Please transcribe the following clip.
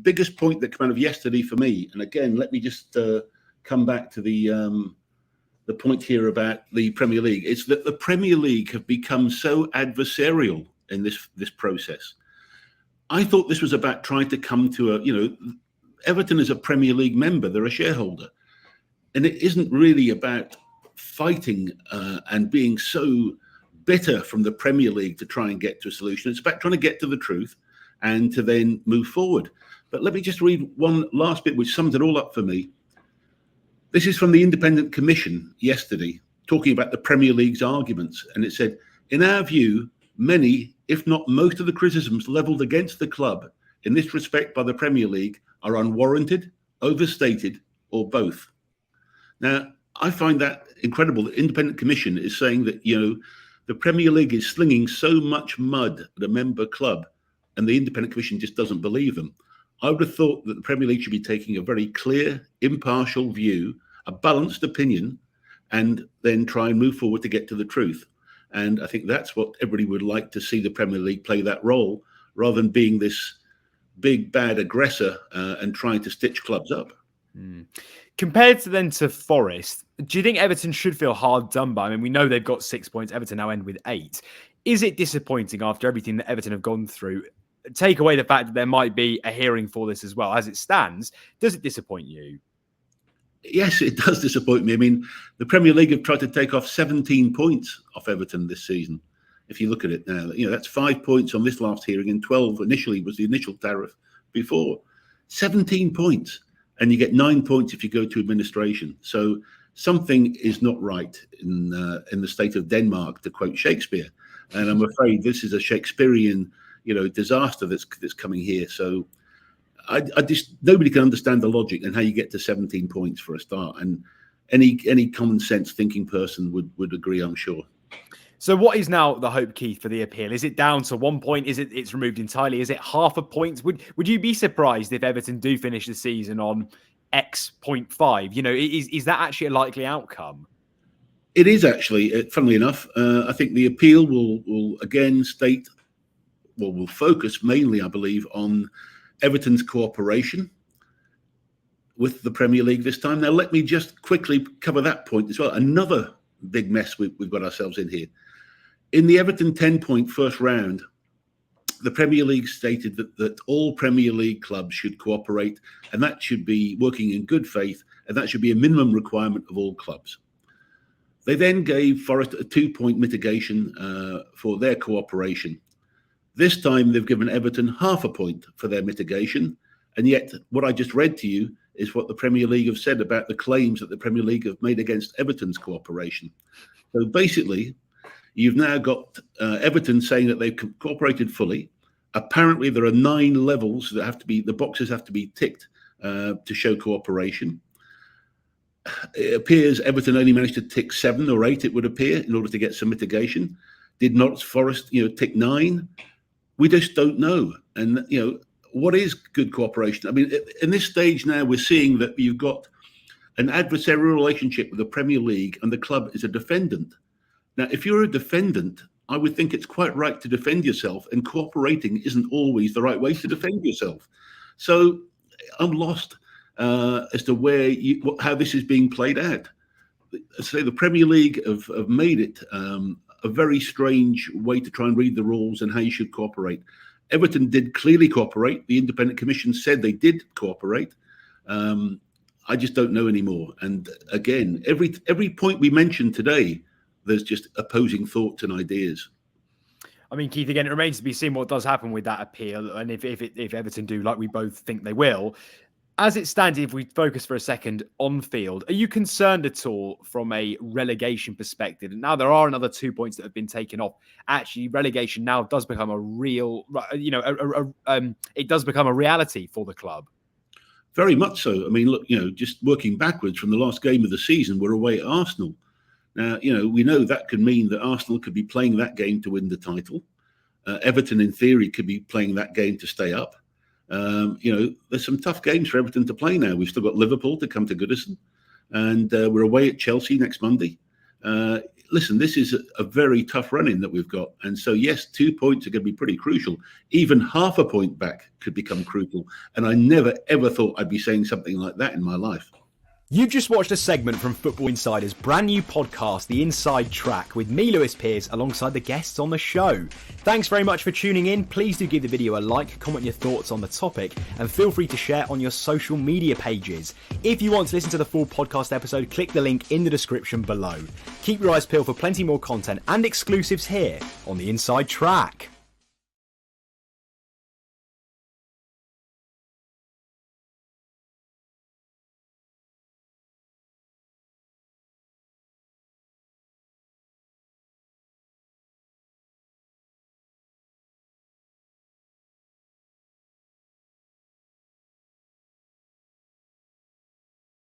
biggest point that came out of yesterday for me, and again, let me just come back to the point here about the Premier League, is that the Premier League have become so adversarial in this process. I thought this was about trying to come to Everton is a Premier League member, they're a shareholder. And it isn't really about fighting and being so bitter from the Premier League to try and get to a solution. It's about trying to get to the truth and to then move forward. But let me just read one last bit, which sums it all up for me. This is from the Independent Commission yesterday, talking about the Premier League's arguments. And it said, in our view, many, if not most of the criticisms levelled against the club in this respect by the Premier League are unwarranted, overstated, or both. Now, I find that incredible. The Independent Commission is saying that, the Premier League is slinging so much mud at a member club, and the Independent Commission just doesn't believe them. I would have thought that the Premier League should be taking a very clear, impartial view, a balanced opinion, and then try and move forward to get to the truth. And I think that's what everybody would like to see the Premier League play that role, rather than being this big, bad aggressor and trying to stitch clubs up. Compared to Forest, do you think Everton should feel hard done by? I mean, we know they've got 6 points. Everton now end with 8. Is it disappointing after everything that Everton have gone through? Take away the fact that there might be a hearing for this as well. As it stands, does it disappoint you? Yes, it does disappoint me. I mean, the Premier League have tried to take off 17 points off Everton this season. If you look at it now, that's 5 points on this last hearing, and 12 initially was the initial tariff before. 17 points, and you get 9 points if you go to administration. So something is not right in the state of Denmark, to quote Shakespeare. And I'm afraid this is a Shakespearean, disaster that's coming here. So I just, nobody can understand the logic and how you get to 17 points for a start. And any common sense thinking person would agree, I'm sure. So what is now the hope, Keith, for the appeal? Is it down to 1 point? Is it's removed entirely? Is it half a point? Would you be surprised if Everton do finish the season on X 0.5? Is that actually a likely outcome? It is actually, funnily enough. I think the appeal will again will focus mainly, I believe, on Everton's cooperation with the Premier League this time. Now, let me just quickly cover that point as well. Another big mess we've got ourselves in here. In the Everton 10-point first round, the Premier League stated that all Premier League clubs should cooperate, and that should be working in good faith, and that should be a minimum requirement of all clubs. They then gave Forest a 2-point mitigation for their cooperation. This time, they've given Everton half a point for their mitigation, and yet what I just read to you is what the Premier League have said about the claims that the Premier League have made against Everton's cooperation. So basically, you've now got Everton saying that they've cooperated fully. Apparently, there are 9 levels that the boxes have to be ticked to show cooperation. It appears Everton only managed to tick 7 or 8, it would appear, in order to get some mitigation. Did not Forest, tick 9? We just don't know. And, what is good cooperation? I mean, in this stage now, we're seeing that you've got an adversarial relationship with the Premier League, and the club is a defendant. Now, if you're a defendant, I would think it's quite right to defend yourself, and cooperating isn't always the right way to defend yourself. So I'm lost as to how this is being played out. So the Premier League have made it a very strange way to try and read the rules and how you should cooperate. Everton did clearly cooperate. The Independent Commission said they did cooperate. I just don't know anymore. And again, every point we mentioned today, there's just opposing thoughts and ideas. I mean, Keith, again, it remains to be seen what does happen with that appeal, and if Everton do, like we both think they will. As it stands, if we focus for a second on field, are you concerned at all from a relegation perspective? And now there are another 2 points that have been taken off. Actually, relegation now does become a real, it does become a reality for the club. Very much so. I mean, look, just working backwards from the last game of the season, we're away at Arsenal. Now, we know that could mean that Arsenal could be playing that game to win the title. Everton, in theory, could be playing that game to stay up. There's some tough games for Everton to play now. We've still got Liverpool to come to Goodison, and we're away at Chelsea next Monday. listen, this is a very tough run-in that we've got. And so, yes, 2 points are going to be pretty crucial. Even half a point back could become crucial. And I never, ever thought I'd be saying something like that in my life. You've just watched a segment from Football Insider's brand new podcast, The Inside Track, with me, Lewis Pearce, alongside the guests on the show. Thanks very much for tuning in. Please do give the video a like, comment your thoughts on the topic, and feel free to share on your social media pages. If you want to listen to the full podcast episode, click the link in the description below. Keep your eyes peeled for plenty more content and exclusives here on The Inside Track.